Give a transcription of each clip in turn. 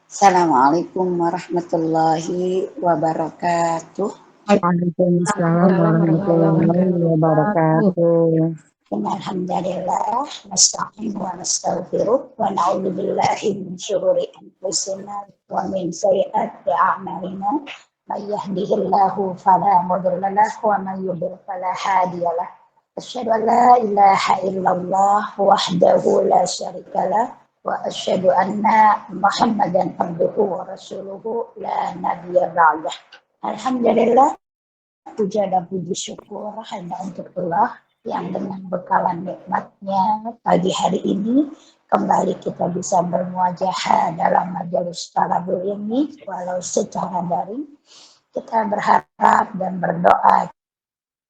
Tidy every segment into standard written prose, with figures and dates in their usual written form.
Assalamualaikum warahmatullahi wabarakatuh. Waalaikumsalam Waalaikumsalam warahmatullahi warahmatullahi wabarakatuh. wabarakatuh. Alhamdulillah, nasta'in wa nastaghfiruh wa na'udzu billahi min syururi anfusina wa min sayyiati a'malina. May yahdihillahu fala mudilla lahu wa may yudlil fala hadiya lahu. Asyhadu an la ilaha illallah wahdahu la syarika lah wa asyhadu anna Muhammadan abduhu wa rasuluhu la nabiyya ba'dah. Alhamdulillah, puja dan puji syukur hanya untuk Allah yang dengan bekalan nikmatnya pagi hari ini kembali kita bisa bermuajahah dalam majelis talabul ilmi walau secara daring. Kita berharap dan berdoa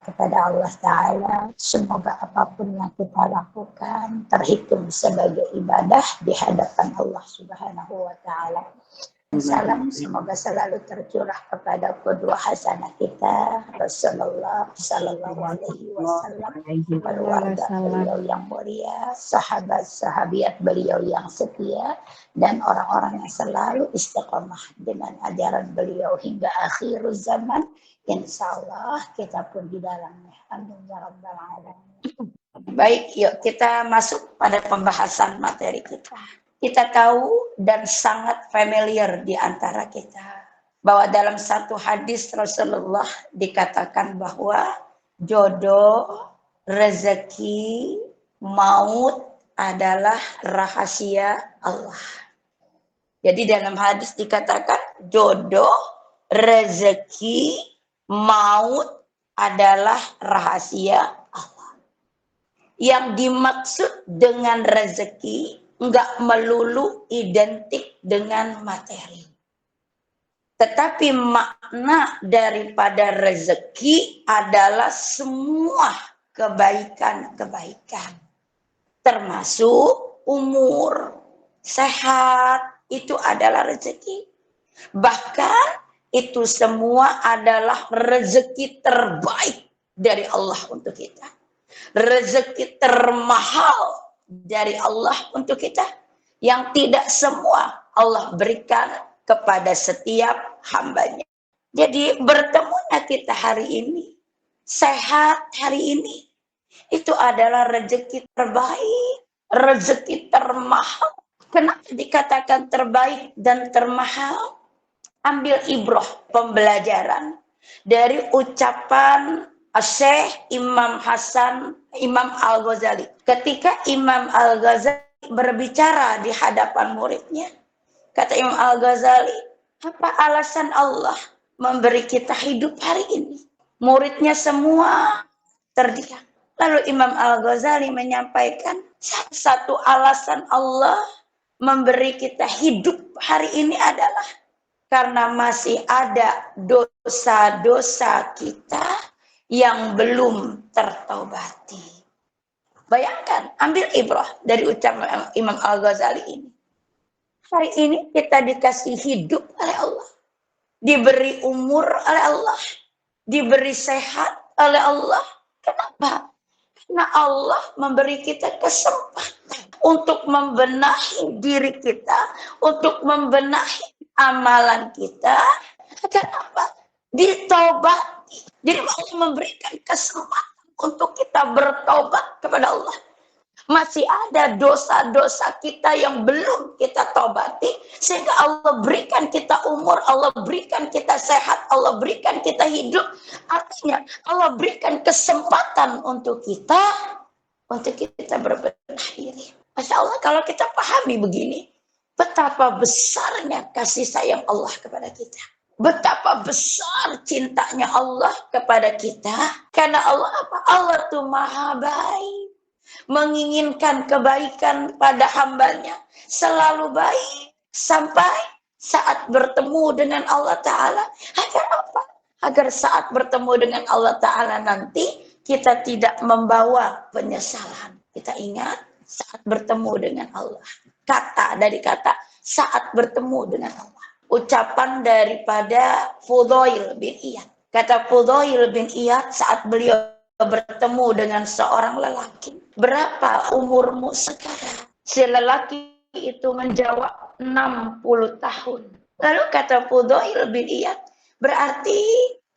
kepada Allah Ta'ala semoga apapun yang kita lakukan terhitung sebagai ibadah di hadapan Allah Subhanahu wa Ta'ala. Salam semoga selalu tercurah kepada qudwah hasanah kita Rasulullah sallallahu alaihi wasallam, keluarga beliau yang mulia, sahabat-sahabiat beliau yang setia, dan orang-orang yang selalu istiqomah dengan ajaran beliau hingga akhir zaman. Insyaallah kita pun di dalamnya. Amin ya rabbal alamin. Baik, yuk kita masuk pada pembahasan materi kita. Kita tahu dan sangat familiar di antara kita bahwa dalam satu hadis Rasulullah dikatakan bahwa jodoh, rezeki, maut adalah rahasia Allah. Jadi dalam hadis dikatakan jodoh, rezeki, maut adalah rahasia Allah. Yang dimaksud dengan rezeki enggak melulu identik dengan materi. Tetapi makna daripada rezeki adalah semua kebaikan-kebaikan. Termasuk umur, sehat, itu adalah rezeki. Bahkan itu semua adalah rezeki terbaik dari Allah untuk kita. Rezeki termahal dari Allah untuk kita, yang tidak semua Allah berikan kepada setiap hambanya. Jadi bertemunya kita hari ini, sehat hari ini, itu adalah rezeki terbaik, rezeki termahal. Kenapa dikatakan terbaik dan termahal? Ambil ibrah, pembelajaran dari ucapan Syekh Imam Al-Ghazali. Ketika Imam Al-Ghazali berbicara di hadapan muridnya, kata Imam Al-Ghazali, apa alasan Allah memberi kita hidup hari ini? Muridnya semua terdiam. Lalu Imam Al-Ghazali menyampaikan, satu alasan Allah memberi kita hidup hari ini adalah karena masih ada dosa-dosa kita yang belum tertaubati. Bayangkan, ambil ibrah dari ucapan Imam Al-Ghazali ini. Hari ini kita dikasih hidup oleh Allah, diberi umur oleh Allah, diberi sehat oleh Allah. Kenapa? Karena Allah memberi kita kesempatan untuk membenahi diri kita, untuk membenahi amalan kita. Kenapa? Ditaubat. Jadi Allah memberikan kesempatan untuk kita bertobat kepada Allah. Masih ada dosa-dosa kita yang belum kita tobati, sehingga Allah berikan kita umur, Allah berikan kita sehat, Allah berikan kita hidup. Artinya Allah berikan kesempatan untuk kita berbenah diri. Masya Allah, kalau kita pahami begini, betapa besarnya kasih sayang Allah kepada kita. Betapa besar cintanya Allah kepada kita. Karena Allah apa? Allah tuh maha baik. Menginginkan kebaikan pada hambanya. Selalu baik. Sampai saat bertemu dengan Allah Ta'ala. Agar apa? Agar saat bertemu dengan Allah Ta'ala nanti, kita tidak membawa penyesalan. Kita ingat saat bertemu dengan Allah. Dari kata saat bertemu dengan Allah. Ucapan daripada Fudail bin Iyad. Kata Fudail bin Iyad saat beliau bertemu dengan seorang lelaki. Berapa umurmu sekarang? Si lelaki itu menjawab 60 tahun. Lalu kata Fudail bin Iyad, berarti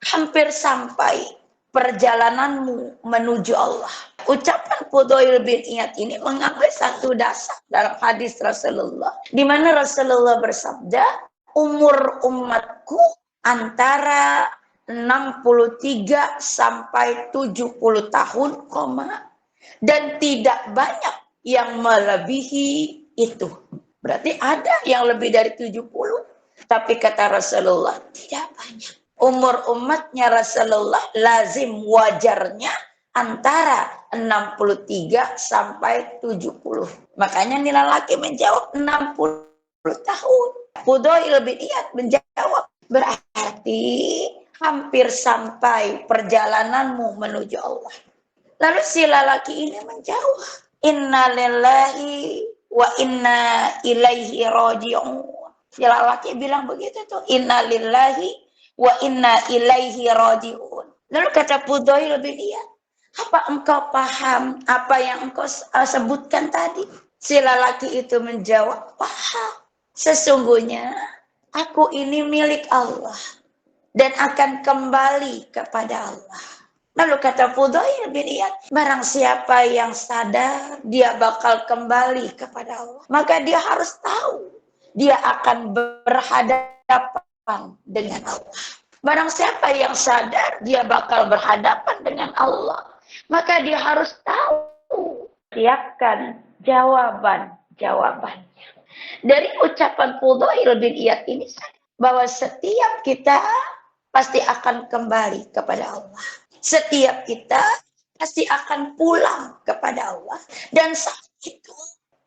hampir sampai perjalananmu menuju Allah. Ucapan Fudail bin Iyad ini mengambil satu dasar dalam hadis Rasulullah, di mana Rasulullah bersabda, umur umatku antara 63 sampai 70 tahun, dan tidak banyak yang melebihi itu. Berarti ada yang lebih dari 70. Tapi kata Rasulullah, tidak banyak. Umur umatnya Rasulullah lazim wajarnya antara 63 sampai 70. Makanya nilai laki menjawab 60 tahun. Fudail bin Iyad menjawab, berarti hampir sampai perjalananmu menuju Allah. Lalu si lelaki ini menjawab, inna lillahi wa inna ilaihi raji'un. Si lelaki bilang begitu tuh, inna lillahi wa inna ilaihi raji'un. Lalu kata Fudail bin Iyad, apa engkau paham apa yang engkau sebutkan tadi? Si lelaki itu menjawab, paham. Sesungguhnya aku ini milik Allah dan akan kembali kepada Allah. Lalu kata Fudail bin Iyad, barang siapa yang sadar dia bakal kembali kepada Allah, maka dia harus tahu dia akan berhadapan dengan Allah. Barang siapa yang sadar dia bakal berhadapan dengan Allah, maka dia harus tahu, siapkan jawaban-jawabannya. Dari ucapan Fudail bin Iyad ini bahwa setiap kita pasti akan kembali kepada Allah. Setiap kita pasti akan pulang kepada Allah. Dan saat itu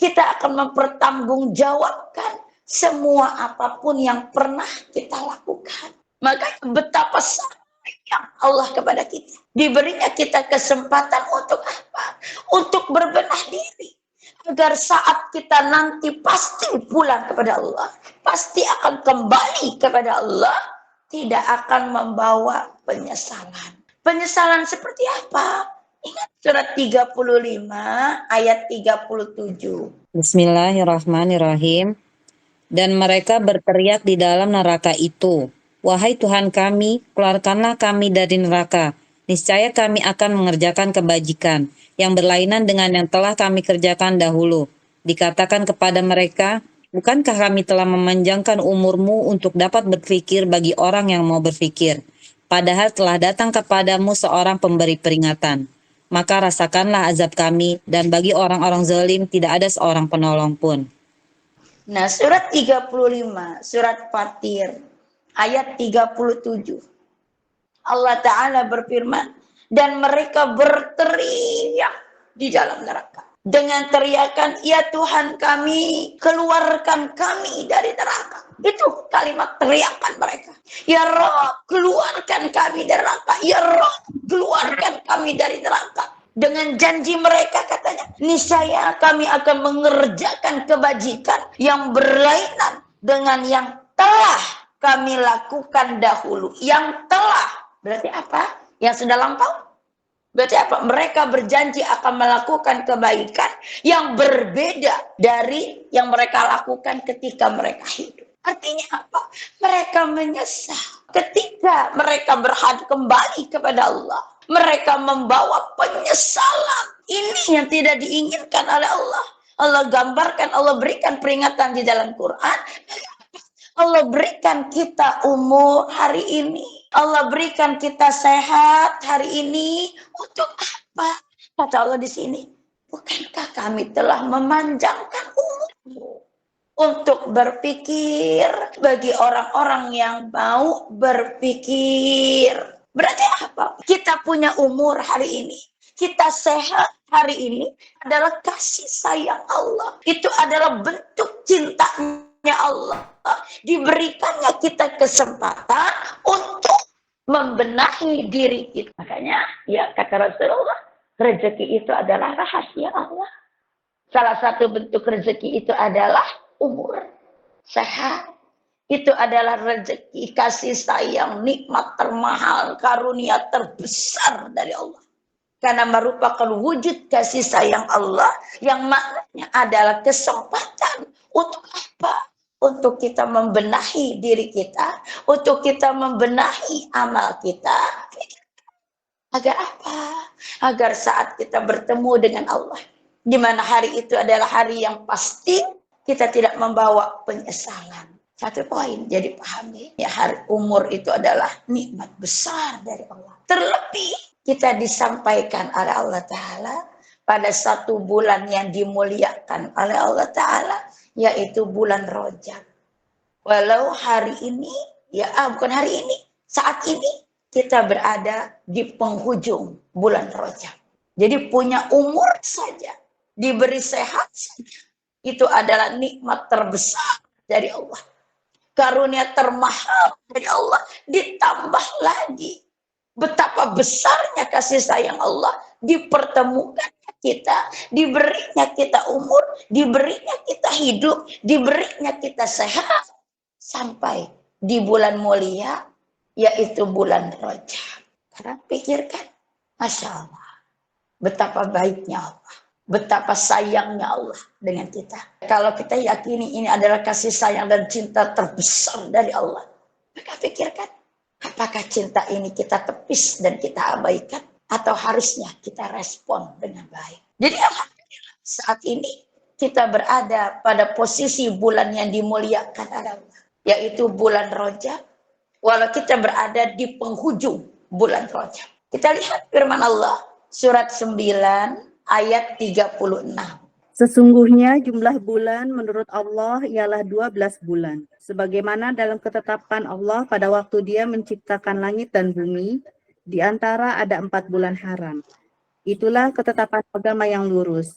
kita akan mempertanggungjawabkan semua apapun yang pernah kita lakukan. Maka betapa sayang Allah kepada kita. Diberinya kita kesempatan untuk apa? Untuk berbenah diri. Agar saat kita nanti pasti pulang kepada Allah, pasti akan kembali kepada Allah, tidak akan membawa penyesalan. Penyesalan seperti apa? Ingat surat 35 ayat 37. Bismillahirrahmanirrahim. Dan mereka berteriak di dalam neraka itu, wahai Tuhan kami, keluarkanlah kami dari neraka. Niscaya kami akan mengerjakan kebajikan yang berlainan dengan yang telah kami kerjakan dahulu. Dikatakan kepada mereka, bukankah kami telah memanjangkan umurmu untuk dapat berpikir bagi orang yang mau berpikir? Padahal telah datang kepadamu seorang pemberi peringatan. Maka rasakanlah azab kami, dan bagi orang-orang zalim tidak ada seorang penolong pun. Nah, surat 35, surat Fatir, ayat 37. Allah Ta'ala berfirman, dan mereka berteriak di dalam neraka. Dengan teriakan, ya Tuhan kami, keluarkan kami dari neraka. Itu kalimat teriakan mereka. Ya Rabb, keluarkan kami dari neraka. Ya Rabb, keluarkan kami dari neraka. Dengan janji mereka katanya, niscaya kami akan mengerjakan kebajikan yang berlainan dengan yang telah kami lakukan dahulu. Yang telah, berarti apa? Yang sudah lampau. Berarti apa? Mereka berjanji akan melakukan kebaikan yang berbeda dari yang mereka lakukan ketika mereka hidup. Artinya apa? Mereka menyesal ketika mereka kembali kepada Allah. Mereka membawa penyesalan. Ini yang tidak diinginkan oleh Allah. Allah gambarkan, Allah berikan peringatan di dalam Quran. Allah berikan kita umur hari ini. Allah berikan kita sehat hari ini. Untuk apa? Kata Allah di sini, bukankah kami telah memanjangkan umurmu untuk berpikir bagi orang-orang yang mau berpikir. Berarti apa? Kita punya umur hari ini. Kita sehat hari ini adalah kasih sayang Allah. Itu adalah bentuk cintanya Allah. Diberikannya kita kesempatan untuk membenahi diri kita. Makanya ya kata Rasulullah, rezeki itu adalah rahasia Allah. Salah satu bentuk rezeki itu adalah umur, sehat. Itu adalah rezeki, kasih sayang, nikmat termahal, karunia terbesar dari Allah. Karena merupakan wujud kasih sayang Allah yang maknanya adalah kesempatan Untuk apa? Untuk kita membenahi diri kita, untuk kita membenahi amal kita. Agar apa? Agar saat kita bertemu dengan Allah, di mana hari itu adalah hari yang pasti, kita tidak membawa penyesalan. Satu poin, jadi pahami. Ya, hari umur itu adalah nikmat besar dari Allah. Terlebih kita disampaikan oleh Allah Ta'ala pada satu bulan yang dimuliakan oleh Allah Ta'ala, yaitu bulan Rajab. Walau hari ini, bukan hari ini, saat ini kita berada di penghujung bulan Rajab. Jadi punya umur saja, diberi sehat saja, itu adalah nikmat terbesar dari Allah. Karunia termahal dari Allah, ditambah lagi betapa besarnya kasih sayang Allah, dipertemukan kita, diberinya kita umur, diberinya kita hidup, diberinya kita sehat, sampai di bulan mulia, yaitu bulan Rajab. Karena pikirkan, Masya Allah, betapa baiknya Allah, betapa sayangnya Allah dengan kita. Kalau kita yakini ini adalah kasih sayang dan cinta terbesar dari Allah, maka pikirkan, apakah cinta ini kita tepis dan kita abaikan, atau harusnya kita respon dengan baik. Jadi alhamdulillah, saat ini kita berada pada posisi bulan yang dimuliakan Allah, yaitu bulan Rajab. Walau kita berada di penghujung bulan Rajab. Kita lihat firman Allah, surat 9 ayat 36. Sesungguhnya jumlah bulan menurut Allah ialah 12 bulan. Sebagaimana dalam ketetapan Allah pada waktu Dia menciptakan langit dan bumi, di antara ada 4 bulan haram. Itulah ketetapan agama yang lurus.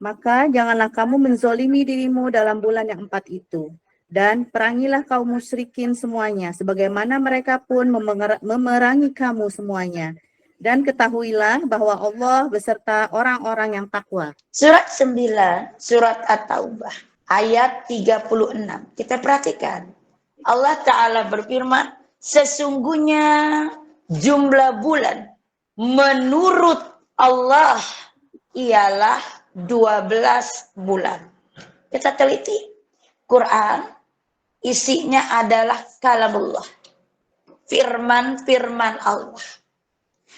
Maka janganlah kamu menzolimi dirimu dalam bulan yang 4 itu. Dan perangilah kaum musyrikin semuanya, sebagaimana mereka pun memerangi kamu semuanya. Dan ketahuilah bahwa Allah beserta orang-orang yang takwa. Surat 9, surat At-Taubah, ayat 36. Kita perhatikan. Allah Ta'ala berfirman, sesungguhnya jumlah bulan menurut Allah ialah 12 bulan. Kita teliti. Quran isinya adalah kalamullah, firman-firman Allah.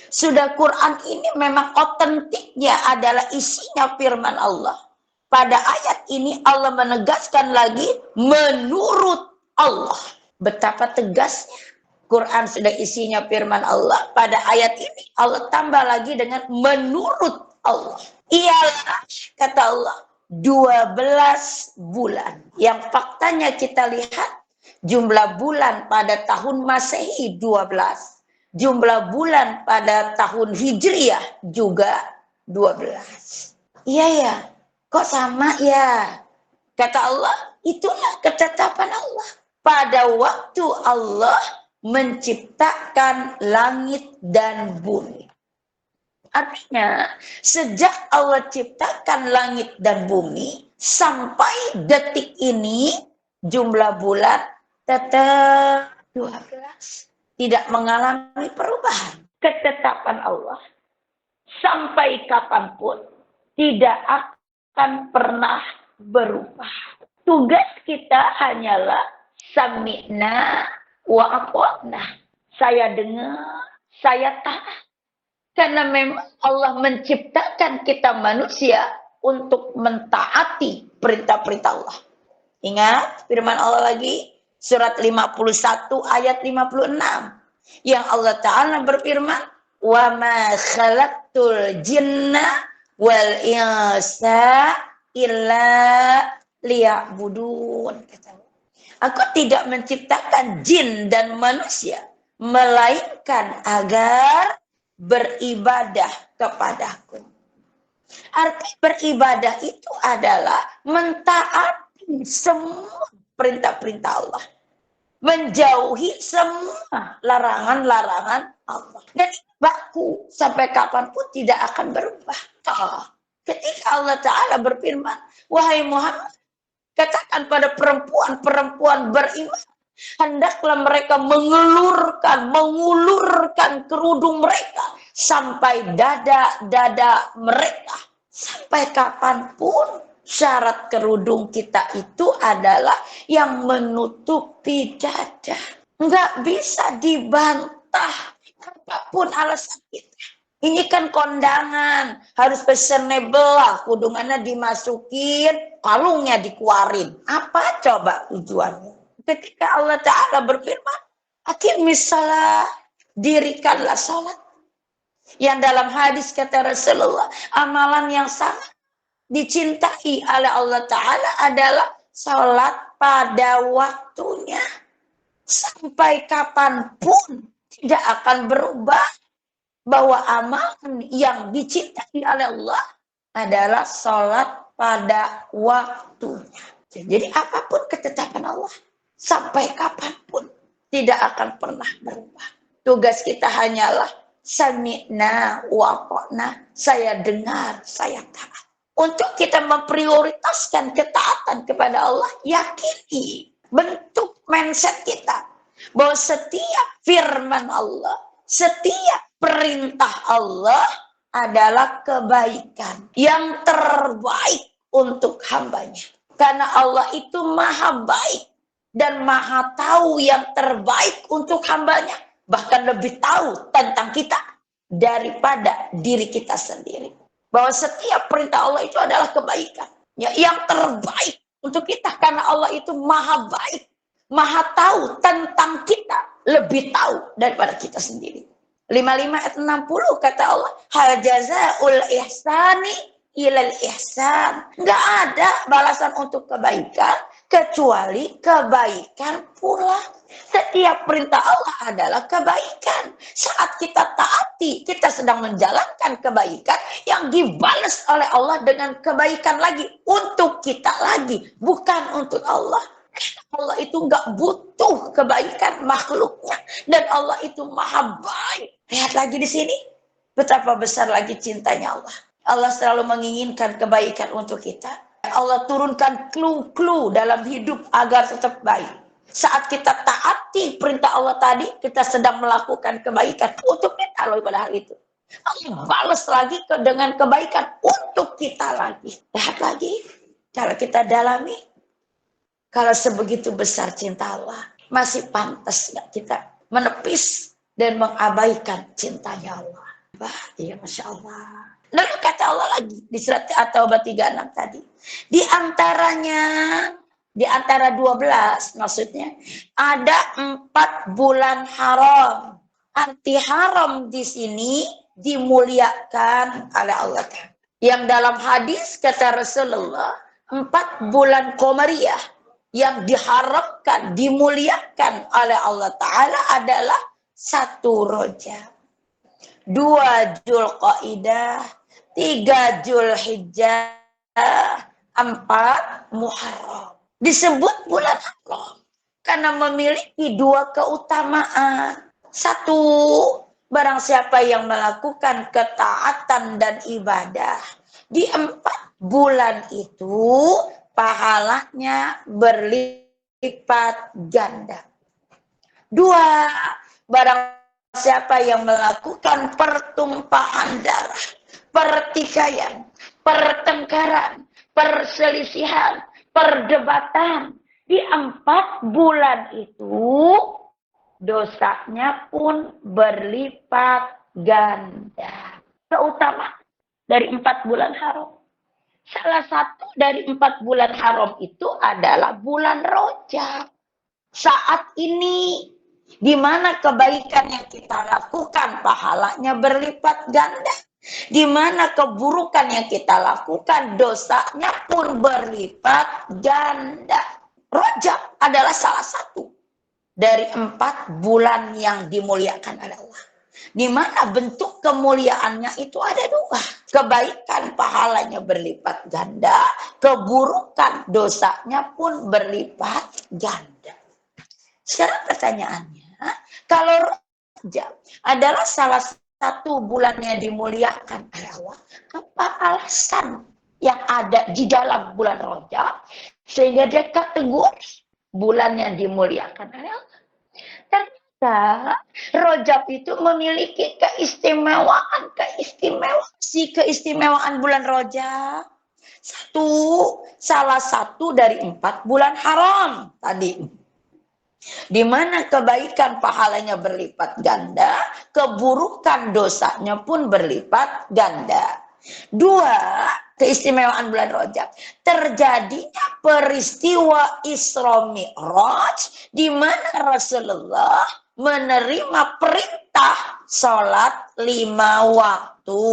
Sudah Quran ini memang otentiknya adalah isinya firman Allah. Pada ayat ini Allah menegaskan lagi menurut Allah. Betapa tegasnya. Quran sudah isinya firman Allah. Pada ayat ini Allah tambah lagi dengan menurut Allah. Ialah, kata Allah, 12 bulan. Yang faktanya kita lihat, jumlah bulan pada tahun Masehi 12. Jumlah bulan pada tahun Hijriah juga 12. Iya ya, kok sama ya? Kata Allah, itulah ketetapan Allah. Pada waktu Allah menciptakan langit dan bumi. Artinya, sejak Allah ciptakan langit dan bumi, sampai detik ini, jumlah bulan tetap 12. Tidak mengalami perubahan. Ketetapan Allah, sampai kapanpun, tidak akan pernah berubah. Tugas kita hanyalah sami'na wa ata'na. Saya dengar, saya taat. Karena memang Allah menciptakan kita manusia untuk mentaati perintah-perintah Allah. Ingat firman Allah lagi, surat 51 ayat 56. Yang Allah Ta'ala berfirman, wa ma khalaqtul jinna wal insa illa liya'budun. Aku tidak menciptakan jin dan manusia, melainkan agar beribadah kepadaku. Arti beribadah itu adalah mentaati semua perintah-perintah Allah, menjauhi semua larangan-larangan Allah. Dan baku sampai kapanpun tidak akan berubah. Ketika Allah Ta'ala berfirman, wahai Muhammad, katakan pada perempuan-perempuan beriman, hendaklah mereka mengulurkan kerudung mereka sampai dada-dada mereka. Sampai kapanpun Syarat kerudung kita itu adalah yang menutupi dada. Nggak bisa dibantah apapun alasan kita. Ini kan kondangan, harus fashionable lah, kudungannya dimasukin, kalungnya dikeluarin. Apa coba tujuannya? Ketika Allah Ta'ala berfirman, aqimis shalah, dirikanlah salat. Yang dalam hadis kata Rasulullah, amalan yang sangat dicintai oleh Allah Ta'ala adalah salat pada waktunya. Sampai kapanpun tidak akan berubah. Bahwa amalan yang dicintai oleh Allah adalah salat pada waktunya. Jadi apapun ketetapan Allah, sampai kapanpun tidak akan pernah berubah. Tugas kita hanyalah sami'na wa ata'na, saya dengar, saya taat. Untuk kita memprioritaskan ketaatan kepada Allah, yakini bentuk mindset kita bahwa setiap firman Allah, setiap perintah Allah adalah kebaikan yang terbaik untuk hambanya. Karena Allah itu maha baik dan maha tahu yang terbaik untuk hambanya. Bahkan lebih tahu tentang kita daripada diri kita sendiri. Bahwa setiap perintah Allah itu adalah kebaikan. Ya, yang terbaik untuk kita. Karena Allah itu maha baik. Maha tahu tentang kita. Lebih tahu daripada kita sendiri. 55 ayat 60 kata Allah, hal jazaul ihsani ilal ihsan. Enggak ada balasan untuk kebaikan kecuali kebaikan pula. Setiap perintah Allah adalah kebaikan. Saat kita taati, kita sedang menjalankan kebaikan yang dibalas oleh Allah dengan kebaikan lagi untuk kita lagi, bukan untuk Allah. Allah itu nggak butuh kebaikan makhluknya. Dan Allah itu maha baik. Lihat lagi di sini. Betapa besar lagi cintanya Allah. Allah selalu menginginkan kebaikan untuk kita. Allah turunkan clue-clue dalam hidup agar tetap baik. Saat kita taati perintah Allah tadi, kita sedang melakukan kebaikan untuk kita loh pada hari itu. Allah balas lagi dengan kebaikan untuk kita lagi. Lihat lagi. Kalau kita dalami. Kalau sebegitu besar cinta Allah, masih pantas nggak kita menepis dan mengabaikan cintanya Allah? Bah, iya Masya Allah. Lalu kata Allah lagi di surat At-Taubah 36 tadi. Di antara 12 maksudnya, ada 4 bulan haram. Arti haram di sini dimuliakan oleh Allah. Yang dalam hadis kata Rasulullah, 4 bulan Qamariyah yang diharapkan, dimuliakan oleh Allah Ta'ala adalah 1 Rajab, 2 Dzulqa'dah, 3 Dzulhijjah, 4 Muharram. Disebut bulan haram karena memiliki 2 keutamaan. 1, barang siapa yang melakukan ketaatan dan ibadah di 4 bulan itu, pahalanya berlipat ganda. 2, barang siapa yang melakukan pertumpahan darah, pertikaian, pertengkaran, perselisihan, perdebatan di 4 bulan itu, dosanya pun berlipat ganda. Terutama dari 4 bulan haram. Salah satu dari 4 bulan haram itu adalah bulan Rajab. Saat ini, di mana kebaikan yang kita lakukan, pahalanya berlipat ganda. Di mana keburukan yang kita lakukan, dosanya pun berlipat ganda. Rajab adalah salah satu dari 4 bulan yang dimuliakan oleh Allah. Di mana bentuk kemuliaannya itu ada 2. Kebaikan pahalanya berlipat ganda, keburukan dosanya pun berlipat ganda. Sekarang pertanyaannya, kalau Rajab adalah salah satu bulan yang dimuliakan oleh Allah, apa alasan yang ada di dalam bulan Rajab sehingga dia kategori bulan yang dimuliakan oleh Allah? Rajab itu memiliki keistimewaan bulan Rajab Salah satu dari 4 bulan haram tadi. Di mana kebaikan pahalanya berlipat ganda, keburukan dosanya pun berlipat ganda. 2, keistimewaan bulan Rajab. Terjadinya peristiwa Isra Mi'raj di mana Rasulullah menerima perintah sholat 5 waktu.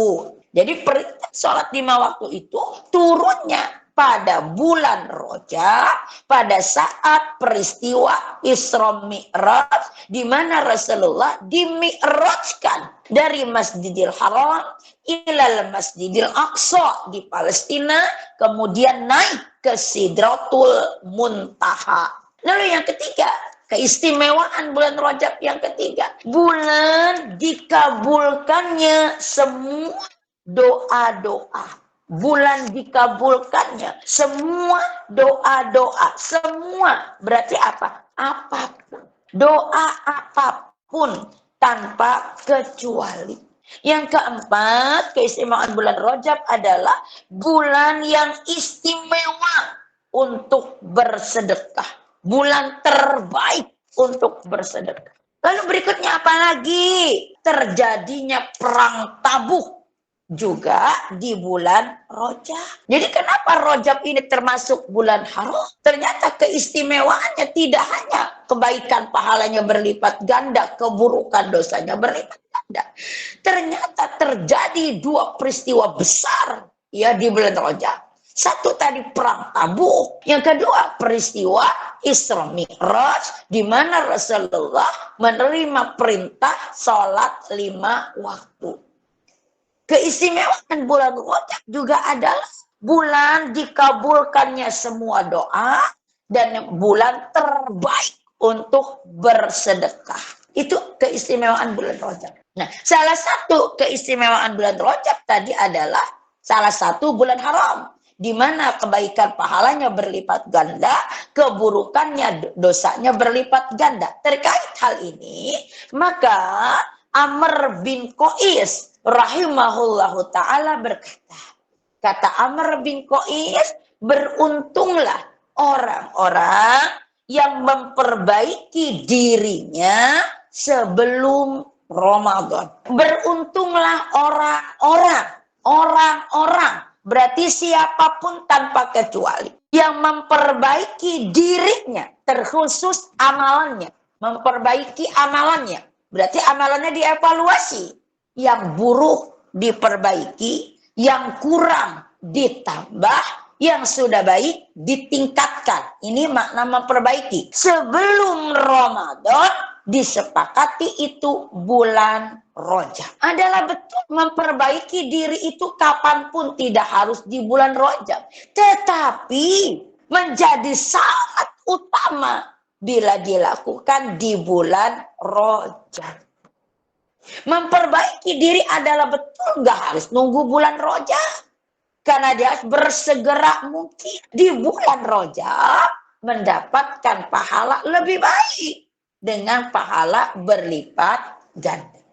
Jadi perintah sholat 5 waktu itu turunnya pada bulan Rajab pada saat peristiwa Isra Mi'raj di mana Rasulullah dimi'rajkan dari Masjidil Haram ilal Masjidil Aqsa di Palestina, kemudian naik ke Sidratul Muntaha. Lalu yang ketiga, keistimewaan bulan Rajab yang ketiga, bulan dikabulkannya semua doa-doa. Bulan dikabulkannya semua doa-doa. Semua berarti apa? Apapun. Doa apapun tanpa kecuali. Yang keempat, keistimewaan bulan Rajab adalah bulan yang istimewa untuk bersedekah. Bulan terbaik untuk bersedekah. Lalu berikutnya apa lagi? Terjadinya perang Tabuk juga di bulan Rajab. Jadi kenapa Rajab ini termasuk bulan haram? Ternyata keistimewaannya tidak hanya kebaikan pahalanya berlipat ganda, keburukan dosanya berlipat ganda. Ternyata terjadi 2 peristiwa besar ya di bulan Rajab. Satu tadi perang Tabuk, yang kedua peristiwa Isra Mi'raj di mana Rasulullah menerima perintah salat 5 waktu. Keistimewaan bulan Rajab juga adalah bulan dikabulkannya semua doa dan bulan terbaik untuk bersedekah. Itu keistimewaan bulan Rajab. Nah, salah satu keistimewaan bulan Rajab tadi adalah salah satu bulan haram, di mana kebaikan pahalanya berlipat ganda, keburukannya dosanya berlipat ganda. Terkait hal ini, maka Amr bin Qais rahimahullahu ta'ala berkata, kata Amr bin Qais, beruntunglah orang-orang yang memperbaiki dirinya sebelum Ramadan. Beruntunglah orang-orang, berarti siapapun tanpa kecuali, yang memperbaiki dirinya, terkhusus amalannya, memperbaiki amalannya. Berarti amalannya dievaluasi. Yang buruk diperbaiki, yang kurang ditambah, yang sudah baik ditingkatkan. Ini makna memperbaiki. Sebelum Ramadan disepakati itu bulan Rajab. Adalah betul memperbaiki diri itu kapanpun, tidak harus di bulan Rajab. Tetapi menjadi sangat utama bila dilakukan di bulan Rajab. Memperbaiki diri adalah betul nggak harus nunggu bulan Rajab. Karena dia harus bersegera mungkin di bulan Rajab mendapatkan pahala lebih baik dengan pahala berlipat ganda.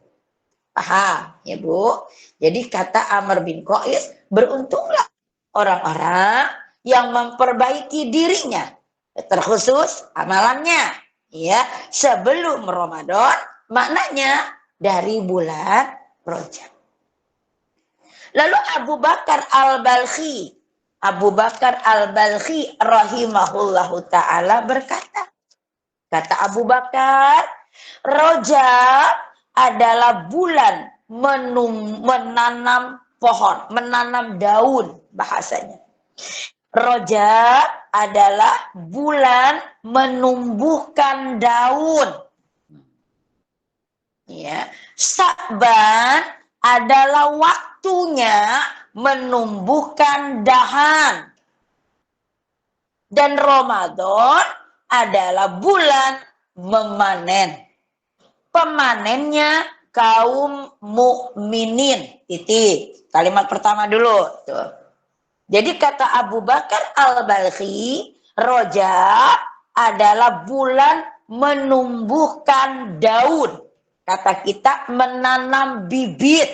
Paham ya Bu? Jadi kata Amr bin Qais, beruntunglah orang-orang yang memperbaiki dirinya, terkhusus amalannya ya sebelum Ramadan, maknanya dari bulan Rajab. Lalu Abu Bakar Al-Balkhi rahimahullahu ta'ala berkata, kata Abu Bakar, Rajab adalah bulan menanam pohon, menanam daun bahasanya. Rajab adalah bulan menumbuhkan daun. Ya, Sya'ban adalah waktunya menumbuhkan dahan. Dan Ramadan adalah bulan memanen. Pemanennya kaum mukminin. Titik. Kalimat pertama dulu. Tuh. Jadi kata Abu Bakar Al-Balkhi, Rajab adalah bulan menumbuhkan daun. Kata kita menanam bibit.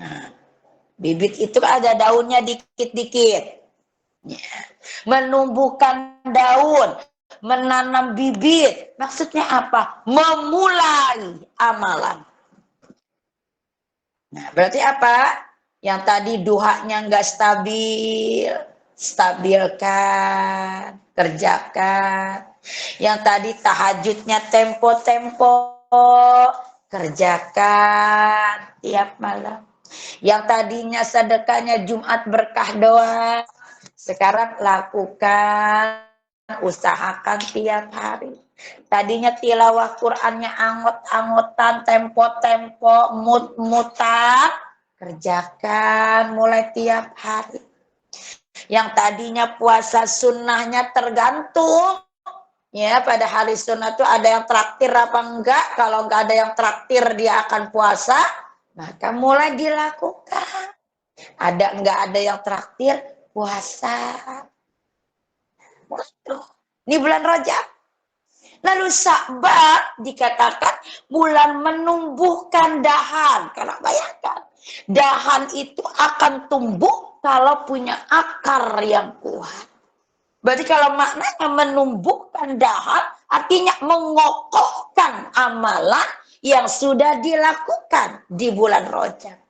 Nah, Bibit itu ada daunnya dikit-dikit. Ya. Menumbuhkan daun, menanam bibit. Maksudnya apa? Memulai amalan. Nah, berarti apa? Yang tadi duhanya nggak stabil, stabilkan, kerjakan. Yang tadi tahajudnya tempo-tempo, kerjakan tiap malam. Yang tadinya sedekahnya Jumat berkah doa, sekarang lakukan, usahakan tiap hari. Tadinya tilawah Qur'annya angot-angotan, tempo-tempo, mut-mutan, kerjakan mulai tiap hari. Yang tadinya puasa sunnahnya tergantung, ya pada hari sunnah itu ada yang traktir apa enggak. Kalau enggak ada yang traktir dia akan puasa, maka mulai dilakukan. Ada enggak ada yang traktir, puasa. Ini bulan Rajab. Lalu Sya'ban dikatakan bulan menumbuhkan dahan. Karena bayangkan, dahan itu akan tumbuh kalau punya akar yang kuat. Berarti kalau maknanya menumbuhkan dahan, artinya mengokohkan amalan yang sudah dilakukan di bulan Rajab.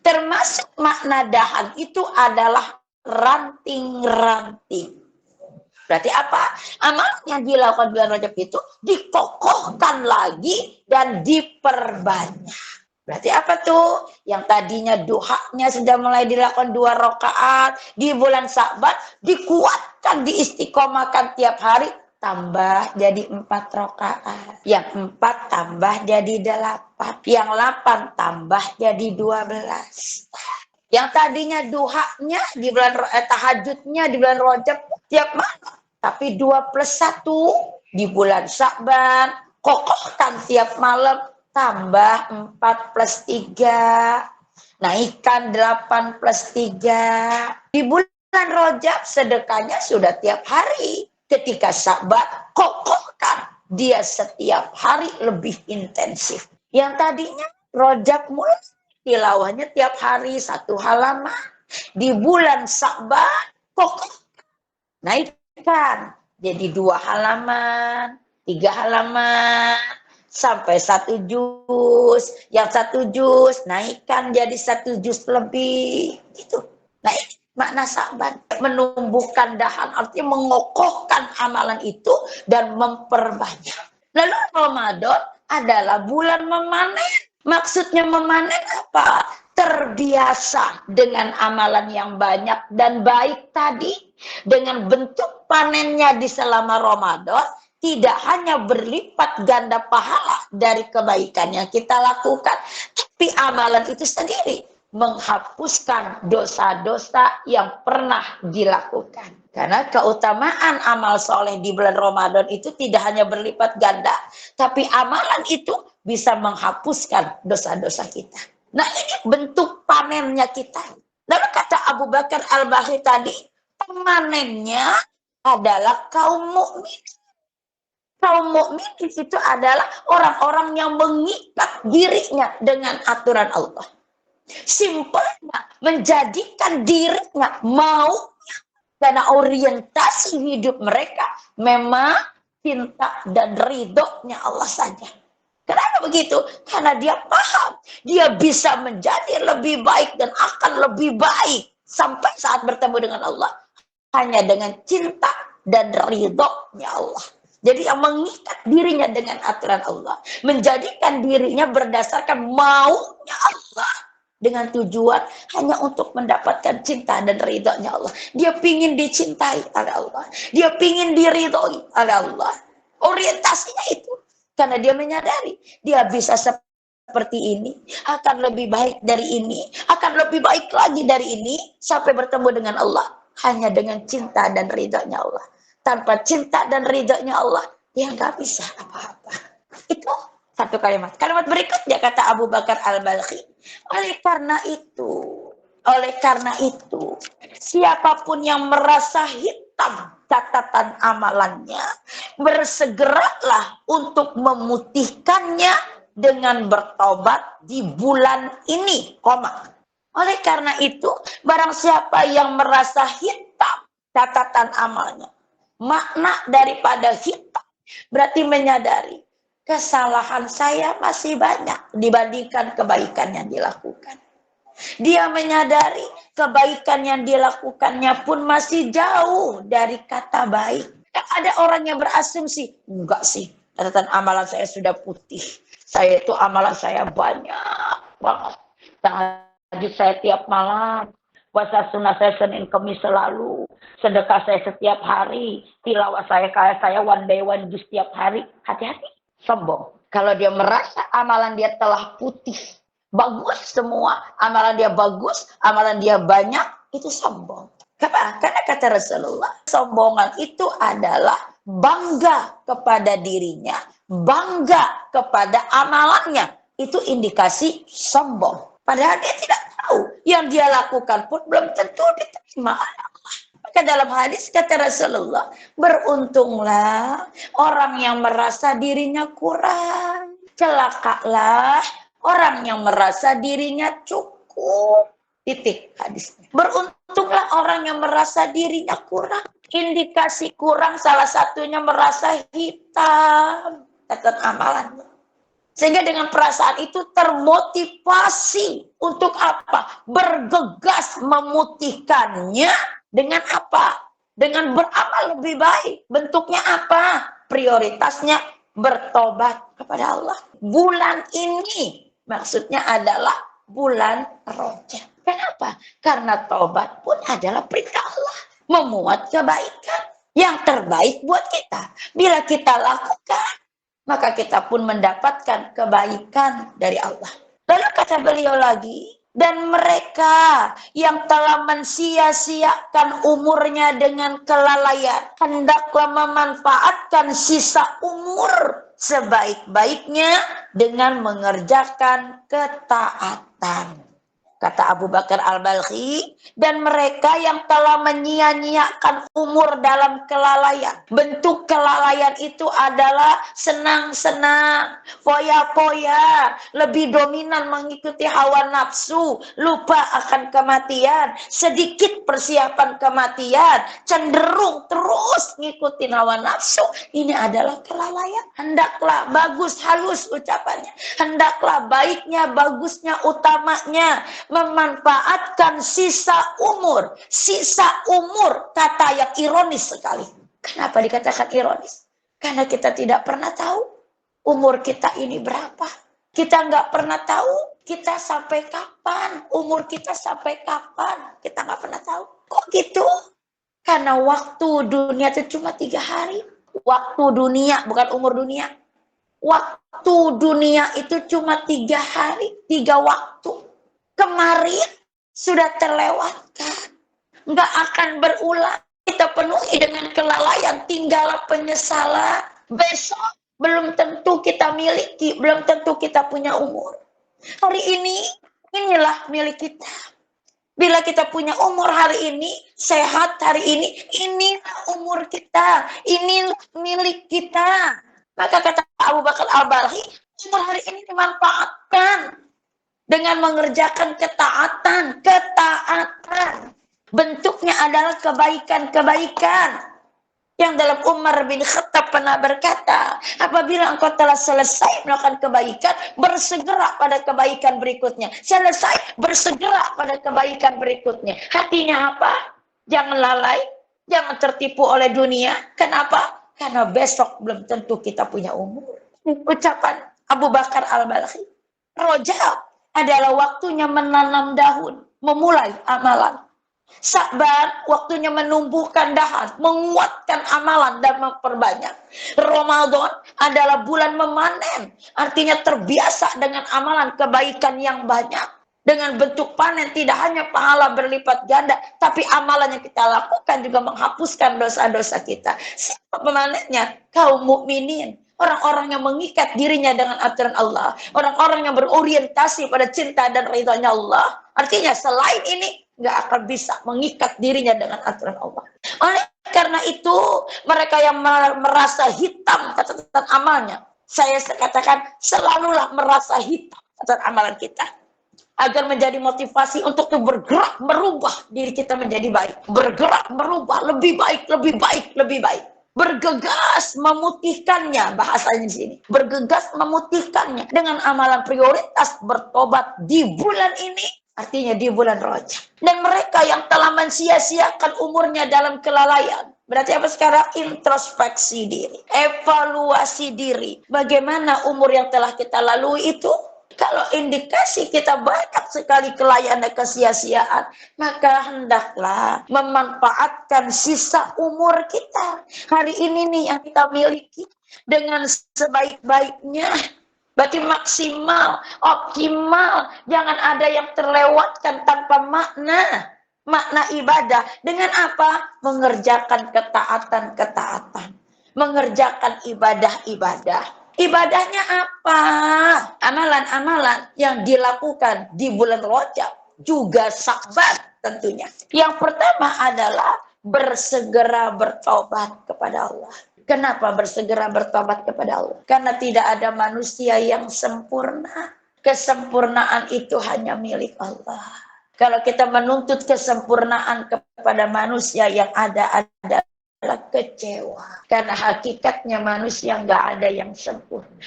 Termasuk makna dahan itu adalah ranting-ranting. Berarti apa? Amal yang dilakukan bulan Rajab itu dikokohkan lagi dan diperbanyak. Berarti apa tuh? Yang tadinya duhanya sudah mulai dilakukan 2 rakaat, di bulan Sya'ban dikuatkan, diistiqomahkan tiap hari, tambah jadi 4 rakaat. Yang 4 tambah jadi 8. Yang 8 tambah jadi 12. Yang tadinya duhanya di bulan tahajudnya di bulan Rajab tiap malam, tapi 2+1 di bulan Sya'ban, kokohkan tiap malam, tambah 4+3, naikkan 8+3. Di bulan Rajab sedekahnya sudah tiap hari. Ketika Sya'ban, kokohkan dia setiap hari lebih intensif. Yang tadinya Rajab mulai tilawahnya tiap hari 1 halaman. Di bulan Sya'ban, kokohkan, naikkan jadi 2 halaman, 3 halaman, sampai 1 juz. Yang 1 juz naikkan jadi 1 juz lebih. Itu. Nah, ini makna Sya'ban. Menumbuhkan dahan artinya mengokohkan amalan itu dan memperbanyak. Lalu Ramadan adalah bulan memanen. Maksudnya memanen apa? Terbiasa dengan amalan yang banyak dan baik tadi. Dengan bentuk panennya di selama Ramadan, tidak hanya berlipat ganda pahala dari kebaikan yang kita lakukan, tapi amalan itu sendiri menghapuskan dosa-dosa yang pernah dilakukan. Karena keutamaan amal soleh di bulan Ramadan itu tidak hanya berlipat ganda, tapi amalan itu bisa menghapuskan dosa-dosa kita. Nah, ini bentuk panennya kita. Lalu kata Abu Bakar Al-Bahri tadi, pemanennya adalah kaum mukmin. Kaum mukmin di situ adalah orang-orang yang mengikat dirinya dengan aturan Allah. Simpelnya menjadikan dirinya mau, karena orientasi hidup mereka memang cinta dan ridhonya Allah saja. Kenapa begitu? Karena dia paham dia bisa menjadi lebih baik dan akan lebih baik sampai saat bertemu dengan Allah hanya dengan cinta dan ridhonya Allah. Jadi yang mengikat dirinya dengan aturan Allah, menjadikan dirinya berdasarkan maunya Allah dengan tujuan hanya untuk mendapatkan cinta dan ridhonya Allah. Dia pingin dicintai oleh Allah, dia pingin diridhoi oleh Allah. Orientasinya itu. Karena dia menyadari, dia bisa seperti ini, akan lebih baik dari ini, akan lebih baik lagi dari ini, sampai bertemu dengan Allah, hanya dengan cinta dan ridhonya Allah. Tanpa cinta dan ridhonya Allah, dia nggak bisa apa-apa. Itu satu kalimat. Kalimat berikutnya kata Abu Bakar Al-Balkhi, oleh karena itu, siapapun yang merasa hitam catatan amalannya, bersegeralah untuk memutihkannya dengan bertobat di bulan ini, Oleh karena itu, barang siapa yang merasa hitam catatan amalnya, makna daripada hitam berarti menyadari kesalahan saya masih banyak dibandingkan kebaikan yang dilakukan. Dia menyadari kebaikan yang dilakukannya pun masih jauh dari kata baik. Ada orang yang berasumsi, enggak sih, catatan amalan saya sudah putih. Saya itu amalan saya banyak banget. Tahajud saya tiap malam, puasa sunnah saya Senin Kamis selalu, sedekah saya setiap hari, tilawah saya kayak saya one day one juz setiap hari. Hati-hati, sombong. Kalau dia merasa amalan dia telah putih, bagus semua, amalan dia bagus, amalan dia banyak, itu sombong. Kenapa? Karena kata Rasulullah, sombongan itu adalah bangga kepada dirinya, bangga kepada amalannya. Itu indikasi sombong. Padahal dia tidak tahu. Yang dia lakukan pun belum tentu diterima oleh Allah. Maka dalam hadis kata Rasulullah, beruntunglah orang yang merasa dirinya kurang. Celakalah orang yang merasa dirinya cukup. Titik hadisnya. Beruntunglah orang yang merasa dirinya kurang. Indikasi kurang salah satunya merasa hitam catatan amalannya. Sehingga dengan perasaan itu termotivasi untuk apa? Bergegas memutihkannya dengan apa? Dengan beramal lebih baik. Bentuknya apa? Prioritasnya bertobat kepada Allah. Bulan ini maksudnya adalah bulan Rajab. Kenapa? Karena tobat pun adalah perintah Allah. Memuat kebaikan. Yang terbaik buat kita. Bila kita lakukan, maka kita pun mendapatkan kebaikan dari Allah. Lalu kata beliau lagi, dan mereka yang telah mensia-siakan umurnya dengan kelalaian, hendaklah memanfaatkan sisa umur sebaik-baiknya dengan mengerjakan ketaatan. Kata Abu Bakar Al-Balkhi, dan mereka yang telah menyia-nyiakan umur dalam kelalaian. Bentuk kelalaian itu adalah senang-senang, foya-foya, lebih dominan mengikuti hawa nafsu, lupa akan kematian, sedikit persiapan kematian, cenderung terus ngikutin hawa nafsu. Ini adalah kelalaian. Hendaklah bagus, halus ucapannya. Hendaklah baiknya, bagusnya, utamanya memanfaatkan sisa umur. Sisa umur, kata yang ironis sekali. Kenapa dikatakan ironis? Karena kita tidak pernah tahu umur kita ini berapa. Kita nggak pernah tahu kita sampai kapan. Umur kita sampai kapan. Kita nggak pernah tahu. Kok gitu? Karena waktu dunia itu cuma 3 hari. Waktu dunia, bukan umur dunia. Waktu dunia itu cuma 3 hari. 3 waktu. Kemarin sudah terlewatkan. Nggak akan berulang. Kita penuhi dengan kelalaian. Tinggal penyesalan. Besok belum tentu kita miliki. Belum tentu kita punya umur. Hari ini, inilah milik kita. Bila kita punya umur hari ini, sehat hari ini, inilah umur kita. Inilah milik kita. Maka kata Abu Bakar Al-Balkhi, umur hari ini dimanfaatkan. Dengan mengerjakan ketaatan. Bentuknya adalah kebaikan-kebaikan. Yang dalam Umar bin Khattab pernah berkata, apabila engkau telah selesai melakukan kebaikan, bersegera pada kebaikan berikutnya. Selesai, bersegera pada kebaikan berikutnya. Artinya apa? Jangan lalai, jangan tertipu oleh dunia. Kenapa? Karena besok belum tentu kita punya umur. Ucapan Abu Bakar Al-Balkhi. Rajab adalah waktunya menanam daun, memulai amalan. Sabar, waktunya menumbuhkan dahan, menguatkan amalan dan memperbanyak. Ramadan adalah bulan memanen, artinya terbiasa dengan amalan kebaikan yang banyak. Dengan bentuk panen tidak hanya pahala berlipat ganda, tapi amalan yang kita lakukan juga menghapuskan dosa-dosa kita. Siapa pemanennya? Kaum mukminin. Orang-orang yang mengikat dirinya dengan aturan Allah. Orang-orang yang berorientasi pada cinta dan ridhonya Allah. Artinya selain ini, nggak akan bisa mengikat dirinya dengan aturan Allah. Oleh karena itu, mereka yang merasa hitam catatan amalnya. Saya katakan, selalulah merasa hitam catatan amalan kita. agar menjadi motivasi untuk bergerak merubah diri kita menjadi baik, bergerak merubah lebih baik, lebih baik, lebih baik, bergegas memutihkannya, bahasanya di sini, bergegas memutihkannya dengan amalan prioritas bertobat di bulan ini, artinya di bulan Rajab. Dan mereka yang telah mensia-siakan umurnya dalam kelalaian, berarti apa sekarang? Introspeksi diri, evaluasi diri, bagaimana umur yang telah kita lalui itu. Kalau indikasi kita banyak sekali kelalaian dan kesia-siaan, maka hendaklah memanfaatkan sisa umur kita. Hari ini nih yang kita miliki dengan sebaik-baiknya. Berarti maksimal, optimal. Jangan ada yang terlewatkan tanpa makna. Makna ibadah. Dengan apa? Mengerjakan ketaatan-ketaatan. Mengerjakan ibadah-ibadah. Ibadahnya apa? Amalan-amalan yang dilakukan di bulan Rajab, juga Sya'ban tentunya. Yang pertama adalah bersegera bertobat kepada Allah. Kenapa bersegera bertobat kepada Allah? Karena tidak ada manusia yang sempurna. Kesempurnaan itu hanya milik Allah. Kalau kita menuntut kesempurnaan kepada manusia, yang ada kecewa, karena hakikatnya manusia nggak ada yang sempurna.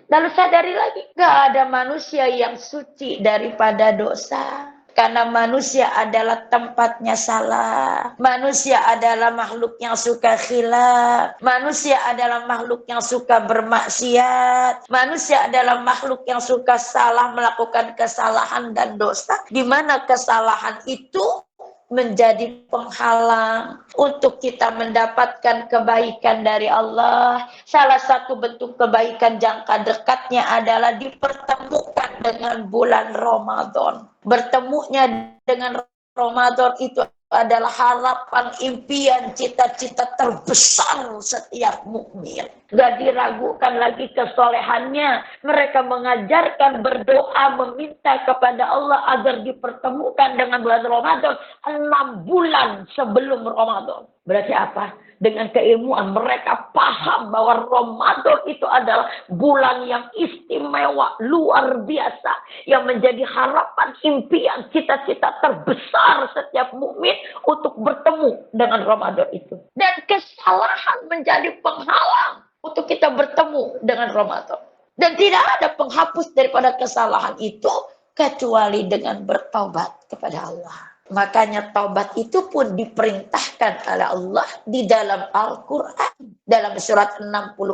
Lalu sadari lagi, nggak ada manusia yang suci daripada dosa, karena manusia adalah tempatnya salah. Manusia adalah makhluk yang suka khilaf. Manusia adalah makhluk yang suka bermaksiat. Manusia adalah makhluk yang suka salah, melakukan kesalahan dan dosa, di mana kesalahan itu menjadi penghalang untuk kita mendapatkan kebaikan dari Allah. Salah satu bentuk kebaikan jangka dekatnya adalah dipertemukan dengan bulan Ramadan. Bertemunya dengan Ramadan itu adalah harapan, impian, cita-cita terbesar setiap mukmin. Gak diragukan lagi kesolehannya. Mereka mengajarkan berdoa, meminta kepada Allah agar dipertemukan dengan bulan Ramadan 6 bulan sebelum Ramadan. Berarti apa? Dengan keilmuan mereka paham bahwa Ramadan itu adalah bulan yang istimewa, luar biasa, yang menjadi harapan, impian, cita-cita terbesar setiap mukmin untuk bertemu dengan Ramadan itu. Dan kesalahan menjadi penghalang untuk kita bertemu dengan Ramadan. Dan tidak ada penghapus daripada kesalahan itu kecuali dengan bertaubat kepada Allah. Makanya taubat itu pun diperintahkan oleh Allah di dalam Al-Quran. Dalam surat 66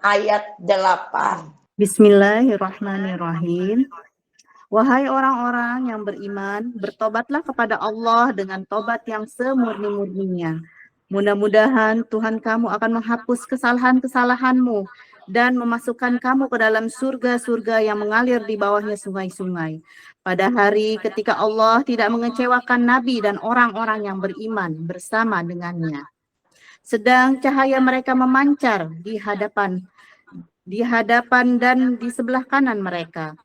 ayat 8. Bismillahirrahmanirrahim. Wahai orang-orang yang beriman, bertobatlah kepada Allah dengan tobat yang semurni-murninya. Mudah-mudahan Tuhan kamu akan menghapus kesalahan-kesalahanmu dan memasukkan kamu ke dalam surga-surga yang mengalir di bawahnya sungai-sungai. Pada hari ketika Allah tidak mengecewakan Nabi dan orang-orang yang beriman bersama dengannya. Sedang cahaya mereka memancar di hadapan dan di sebelah kanan mereka.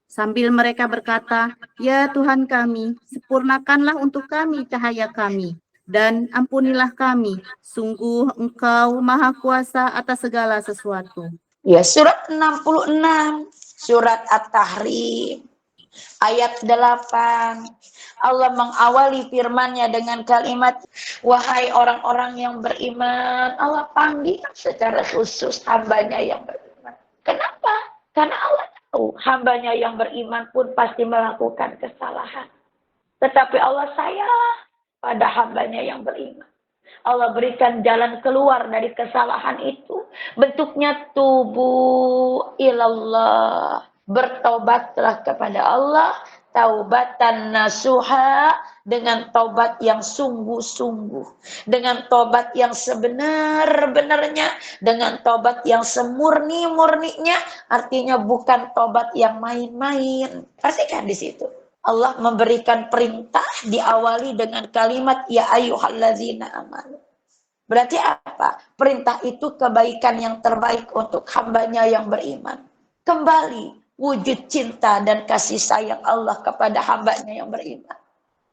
Sambil mereka berkata, "Ya Tuhan kami, sempurnakanlah untuk kami cahaya kami, dan ampunilah kami. Sungguh Engkau Maha Kuasa atas segala sesuatu." Ya, surat 66, surat At-Tahrim, ayat 8. Allah mengawali firman-Nya dengan kalimat, wahai orang-orang yang beriman. Allah panggil secara khusus hamba-Nya yang beriman. Kenapa? Karena Allah tahu hamba-Nya yang beriman pun pasti melakukan kesalahan. Tetapi Allah sayang pada hamba-Nya yang beriman. Allah berikan jalan keluar dari kesalahan itu. Bentuknya tubu ilallah. Bertobatlah kepada Allah. Taubatan nasuha, dengan taubat yang sungguh-sungguh, dengan taubat yang sebenar-benarnya, dengan taubat yang semurni-murninya, artinya bukan taubat yang main-main. Perhatikan di situ. Allah memberikan perintah diawali dengan kalimat ya ayyuhallazina amanu. Berarti apa? Perintah itu kebaikan yang terbaik untuk hambanya yang beriman. Kembali wujud cinta dan kasih sayang Allah kepada hambanya yang beriman.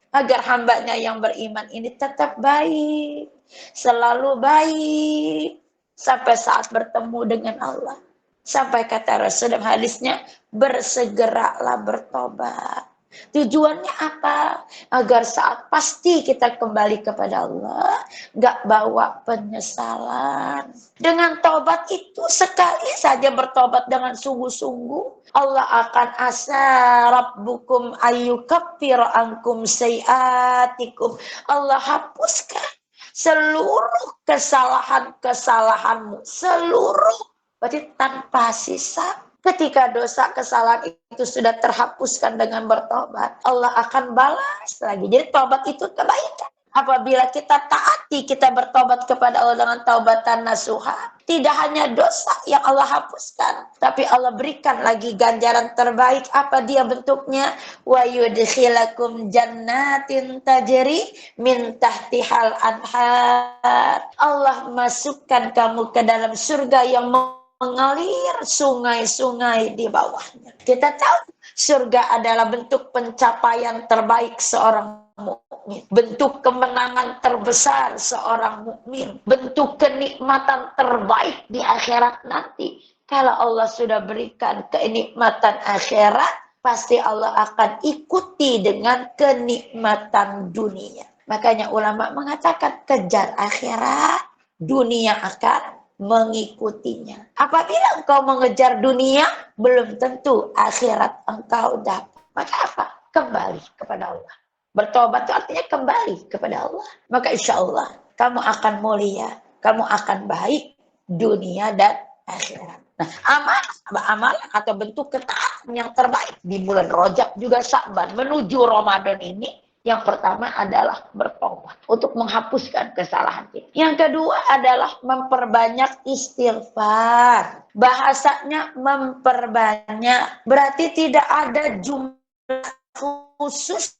Agar hambanya yang beriman ini tetap baik, selalu baik, sampai saat bertemu dengan Allah. Sampai kata Rasul dalam hadisnya, bersegeralah bertobat. Tujuannya apa? Agar saat pasti kita kembali kepada Allah, gak bawa penyesalan. Dengan tobat itu sekali saja bertobat dengan sungguh-sungguh, Allah akan asa rabbukum ayyukaffir ankum sayiatikum. Allah hapuskan seluruh kesalahan-kesalahanmu, seluruh, berarti tanpa sisa. Ketika dosa kesalahan itu sudah terhapuskan dengan bertobat, Allah akan balas lagi. Jadi tobat itu kebaikan. Apabila kita taati, kita bertobat kepada Allah dengan taubatan nasuha, tidak hanya dosa yang Allah hapuskan, tapi Allah berikan lagi ganjaran terbaik. Apa dia bentuknya? Wa yudkhilakum jannatin tajri min tahtihal anhar. Allah masukkan kamu ke dalam surga yang mengalir sungai-sungai di bawahnya. Kita tahu surga adalah bentuk pencapaian terbaik seorang mukmin, bentuk kemenangan terbesar seorang mukmin, bentuk kenikmatan terbaik di akhirat nanti. Kalau Allah sudah berikan kenikmatan akhirat, pasti Allah akan ikuti dengan kenikmatan dunia. Makanya ulama mengatakan kejar akhirat, dunia akan mengikutinya. Apabila engkau mengejar dunia, belum tentu akhirat engkau dapat. Maka apa? Kembali kepada Allah. Bertobat itu artinya kembali kepada Allah. Maka insya Allah kamu akan mulia, kamu akan baik dunia dan akhirat. Nah, amal atau bentuk ketaatan yang terbaik di bulan Rajab juga Sya'ban menuju Ramadan ini, yang pertama adalah bertobat untuk menghapuskan kesalahan kita. Yang kedua adalah memperbanyak istighfar. Bahasanya memperbanyak, berarti tidak ada jumlah khusus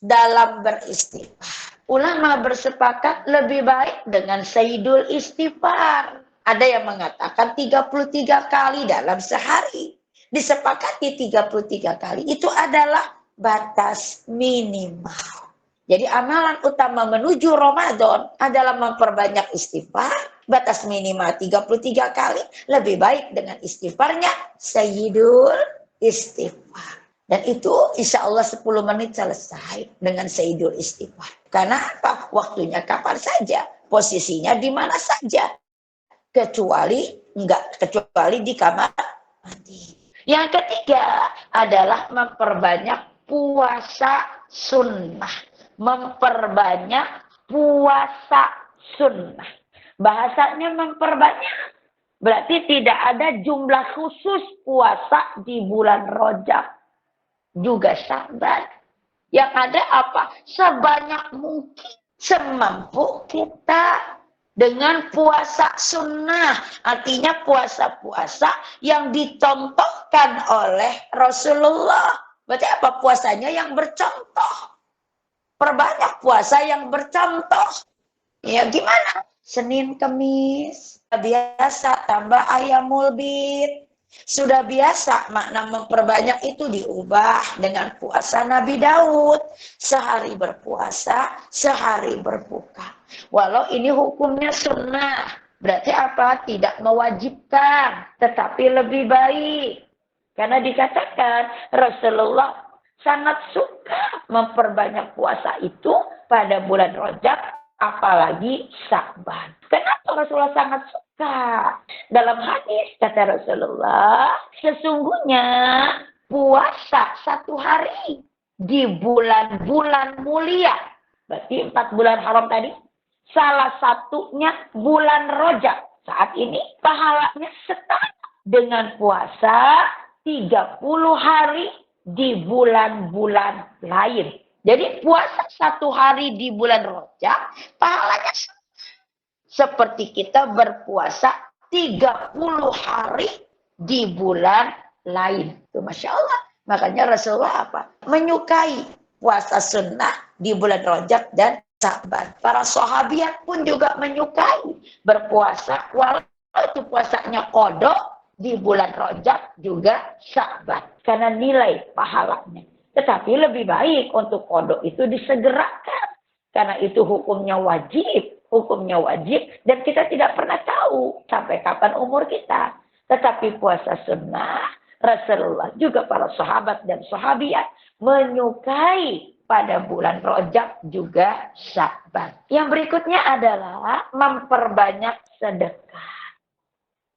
dalam beristighfar. Ulama bersepakat lebih baik dengan sayyidul istighfar. Ada yang mengatakan 33 kali dalam sehari. Disepakati 33 kali. Itu adalah batas minimal. Jadi amalan utama menuju Ramadan adalah memperbanyak istighfar. Batas minimal 33 kali. Lebih baik dengan istighfarnya sayyidul istighfar. Dan itu insya Allah 10 menit selesai dengan sayyidul istighfar. Karena apa? Waktunya kapan saja. Posisinya di mana saja. Kecuali di kamar mandi. Yang ketiga adalah memperbanyak puasa sunnah. Memperbanyak puasa sunnah. Bahasanya memperbanyak. Berarti tidak ada jumlah khusus puasa di bulan Rajab. Juga Sya'ban. Yang ada apa? Sebanyak mungkin. Semampu kita. Dengan puasa sunnah. Artinya puasa-puasa yang dicontohkan oleh Rasulullah. Berarti apa? Puasanya yang bercontoh. Perbanyak puasa yang bercontoh. Ya gimana? Senin, Kemis. Biasa tambah ayamul bid. Sudah biasa makna memperbanyak itu diubah dengan puasa Nabi Daud. Sehari berpuasa, sehari berbuka. Walau ini hukumnya sunnah. Berarti apa? Tidak mewajibkan. Tetapi lebih baik. Karena dikatakan Rasulullah sangat suka memperbanyak puasa itu pada bulan Rajab. Apalagi Sya'ban. Kenapa Rasulullah sangat suka? Dalam hadis kata Rasulullah, sesungguhnya puasa 1 hari di bulan-bulan mulia. Berarti 4 bulan haram tadi. Salah satunya bulan Rajab. Saat ini pahalanya setara dengan puasa 30 hari di bulan-bulan lain. Jadi puasa 1 hari di bulan Rajab, pahalanya seperti kita berpuasa 30 hari di bulan lain. Itu Masya Allah. Makanya Rasulullah apa? Menyukai puasa sunnah di bulan Rajab dan Sya'ban. Para sahabiat pun juga menyukai berpuasa, walau itu puasanya qada di bulan Rajab juga Sya'ban. Karena nilai pahalanya. Tetapi lebih baik untuk qada itu disegerakan. Karena itu hukumnya wajib. Dan kita tidak pernah tahu sampai kapan umur kita. Tetapi puasa sunnah, Rasulullah juga para sahabat dan sahabiat menyukai pada bulan Rajab juga Sya'ban. Yang berikutnya adalah memperbanyak sedekah.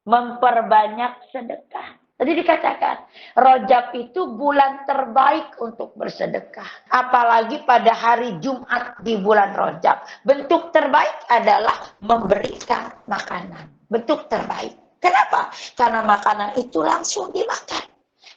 Memperbanyak sedekah. Tadi dikatakan, Rajab itu bulan terbaik untuk bersedekah. Apalagi pada hari Jumat di bulan Rajab. Bentuk terbaik adalah memberikan makanan. Bentuk terbaik. Kenapa? Karena makanan itu langsung dimakan.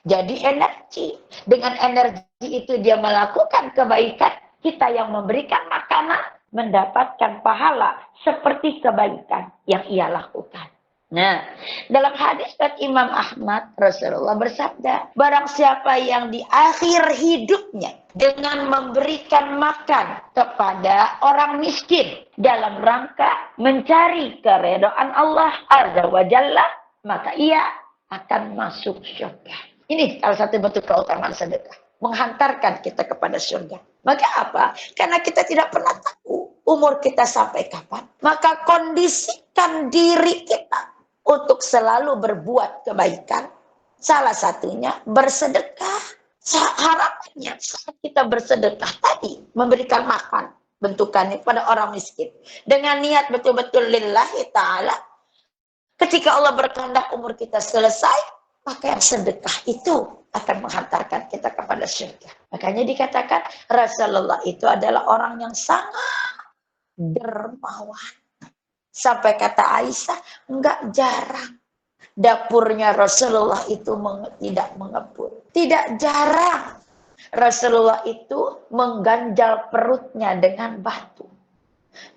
Jadi energi. Dengan energi itu dia melakukan kebaikan. Kita yang memberikan makanan mendapatkan pahala seperti kebaikan yang ia lakukan. Nah, dalam hadis dari Imam Ahmad, Rasulullah bersabda, barang siapa yang di akhir hidupnya dengan memberikan makan kepada orang miskin dalam rangka mencari keridhaan Allah Azza wa Jalla, maka ia akan masuk surga. Ini salah satu bentuk keutamaan sedekah, menghantarkan kita kepada surga. Maka apa? Karena kita tidak pernah tahu umur kita sampai kapan. Maka kondisikan diri kita untuk selalu berbuat kebaikan. Salah satunya bersedekah. Harapannya saat kita bersedekah tadi, memberikan makan bentukannya pada orang miskin. Dengan niat betul-betul lillahi ta'ala. Ketika Allah berkehendak umur kita selesai, maka yang sedekah itu akan menghantarkan kita kepada surga. Makanya dikatakan Rasulullah itu adalah orang yang sangat dermawan. Sampai kata Aisyah, enggak jarang dapurnya Rasulullah itu tidak mengepul. Tidak jarang Rasulullah itu mengganjal perutnya dengan batu.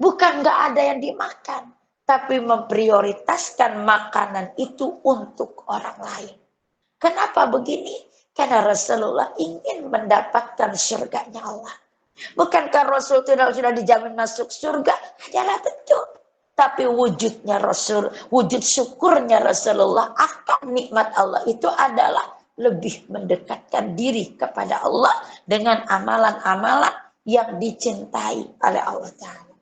Bukan enggak ada yang dimakan, tapi memprioritaskan makanan itu untuk orang lain. Kenapa begini? Karena Rasulullah ingin mendapatkan surganya Allah. Bukankah Rasul sudah dijamin masuk surga? Adalah betul. Tapi wujudnya Rasul, wujud syukurnya Rasulullah akan nikmat Allah itu adalah lebih mendekatkan diri kepada Allah dengan amalan-amalan yang dicintai oleh Allah Ta'ala.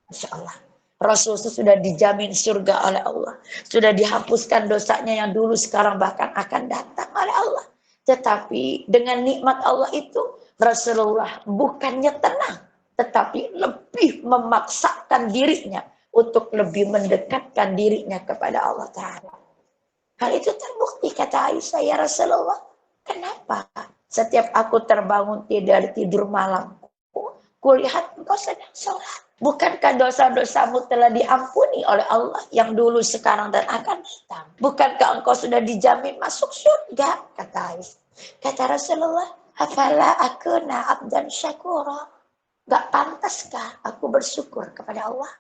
Masya Allah. Rasul itu sudah dijamin surga oleh Allah. Sudah dihapuskan dosanya yang dulu sekarang bahkan akan datang oleh Allah. Tetapi dengan nikmat Allah itu Rasulullah bukannya tenang, tetapi lebih memaksakan dirinya untuk lebih mendekatkan dirinya kepada Allah Ta'ala. Hal itu terbukti kata Aisyah, ya Rasulullah, kenapa setiap aku terbangun dari tidur malamku, kulihat engkau sedang sholat? Bukankah dosa-dosamu telah diampuni oleh Allah yang dulu, sekarang, dan akan datang? Bukankah engkau sudah dijamin masuk surga? Kata Aisyah. Kata Rasulullah, afala akuna abdan syakura. Gak pantaskah aku bersyukur kepada Allah?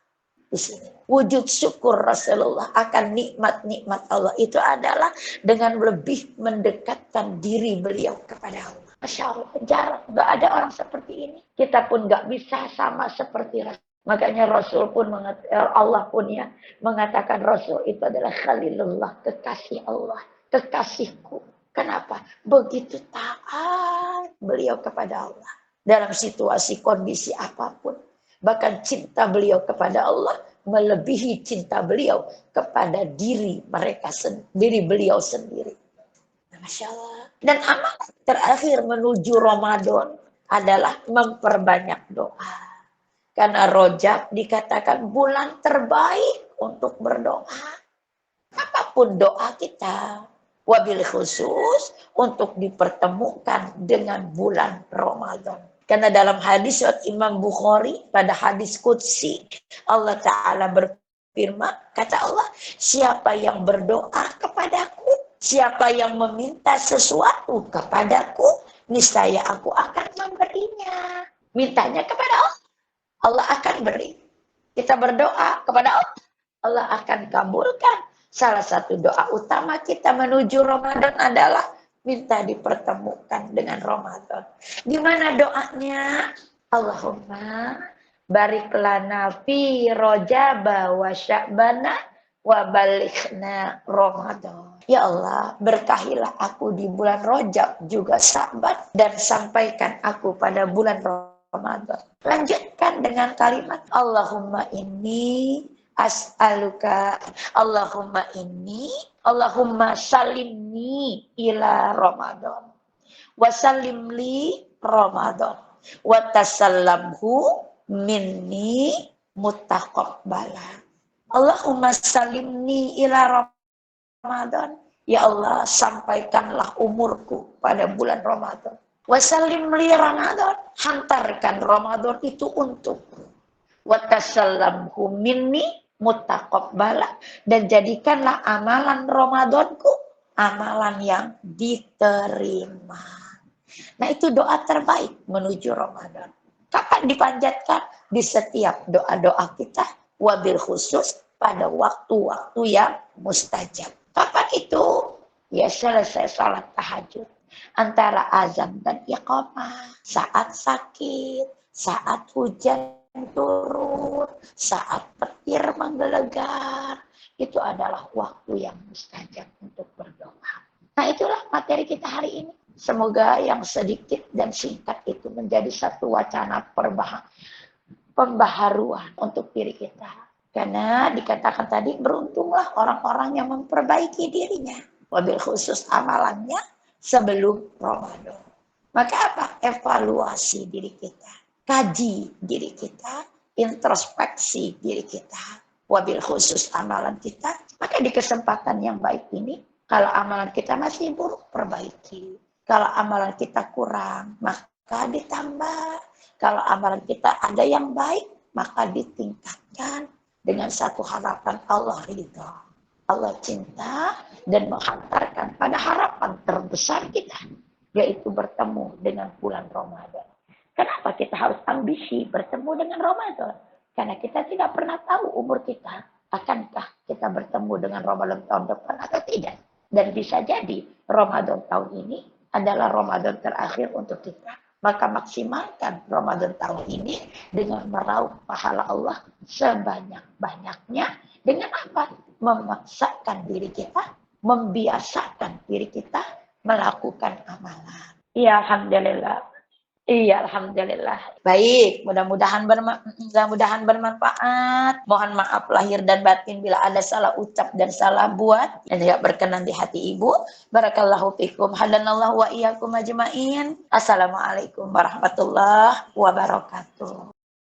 Di sini wujud syukur Rasulullah akan nikmat-nikmat Allah itu adalah dengan lebih mendekatkan diri beliau kepada Allah. Masya Allah, jarang, gak ada orang seperti ini. Kita pun gak bisa sama seperti Rasul. Makanya Rasul pun Allah pun ya mengatakan Rasul itu adalah Khalilullah, kekasih Allah, kekasihku. Kenapa? Begitu taat beliau kepada Allah dalam situasi kondisi apapun. Bahkan cinta beliau kepada Allah melebihi cinta beliau kepada diri beliau sendiri. Masya Allah. Dan amal terakhir menuju Ramadan adalah memperbanyak doa. Karena Rajab dikatakan bulan terbaik untuk berdoa. Apapun doa kita, wabil khusus untuk dipertemukan dengan bulan Ramadan. Karena dalam hadis Imam Bukhari pada hadis Qudsi, Allah Ta'ala berfirman, kata Allah, siapa yang berdoa kepadaku, siapa yang meminta sesuatu kepadaku, niscaya aku akan memberinya. Mintanya kepada Allah, Allah akan beri. Kita berdoa kepada Allah, Allah akan kabulkan. Salah satu doa utama kita menuju Ramadan adalah minta dipertemukan dengan Ramadan. Gimana doanya? Allahumma barik lana fi Rajaba wa Sya'bana wa balighna Ramadan. Ya Allah, berkahilah aku di bulan Rajab juga Sya'ban dan sampaikan aku pada bulan Ramadan. Lanjutkan dengan kalimat Allahumma inni as'aluka, Allahumma inni Allahumma salimni ila Ramadan. Wasallim li Ramadan. Wa tasallamhu minni mutaqabbala. Allahumma salimni ila Ramadan. Ya Allah, sampaikanlah umurku pada bulan Ramadan. Wasallim li Ramadan. Hantarkan Ramadan itu untukku. Wa tasallamhu minni mutaqabbala. Dan jadikanlah amalan Ramadanku amalan yang diterima. Nah, itu doa terbaik menuju Ramadan. Kapan dipanjatkan? Di setiap doa-doa kita, wabil khusus pada waktu-waktu yang mustajab. Kapan itu? Ya selesai salat tahajud. Antara azan dan iqamah. Saat sakit, saat hujan turun, saat petir menggelegar. Itu adalah waktu yang mustajab untuk berdoa. Nah, itulah materi kita hari ini. Semoga yang sedikit dan singkat itu menjadi satu wacana pembaharuan untuk diri kita. Karena dikatakan tadi, beruntunglah orang-orang yang memperbaiki dirinya. Wabil khusus amalannya sebelum Ramadan. Maka apa? Evaluasi diri kita. Kaji diri kita. Introspeksi diri kita. Wabil khusus amalan kita. Maka di kesempatan yang baik ini, kalau amalan kita masih buruk, perbaiki. Kalau amalan kita kurang, maka ditambah. Kalau amalan kita ada yang baik, maka ditingkatkan dengan satu harapan Allah ridho. Allah cinta dan menghantarkan pada harapan terbesar kita, yaitu bertemu dengan bulan Ramadan. Kenapa kita harus ambisi bertemu dengan Ramadan? Karena kita tidak pernah tahu umur kita. Akankah kita bertemu dengan Ramadan tahun depan atau tidak? Dan bisa jadi Ramadan tahun ini adalah Ramadan terakhir untuk kita. Maka maksimalkan Ramadan tahun ini dengan meraup pahala Allah sebanyak-banyaknya. Dengan apa? Memaksakan diri kita, membiasakan diri kita melakukan amalan. Ya Alhamdulillah. Iya, Alhamdulillah. Baik, mudah-mudahan bermanfaat. Mohon maaf lahir dan batin bila ada salah ucap dan salah buat. Dan tidak berkenan di hati ibu. Barakallahu fikum. Hadanallahu wa iyyakum ajma'in. Assalamualaikum warahmatullahi wabarakatuh.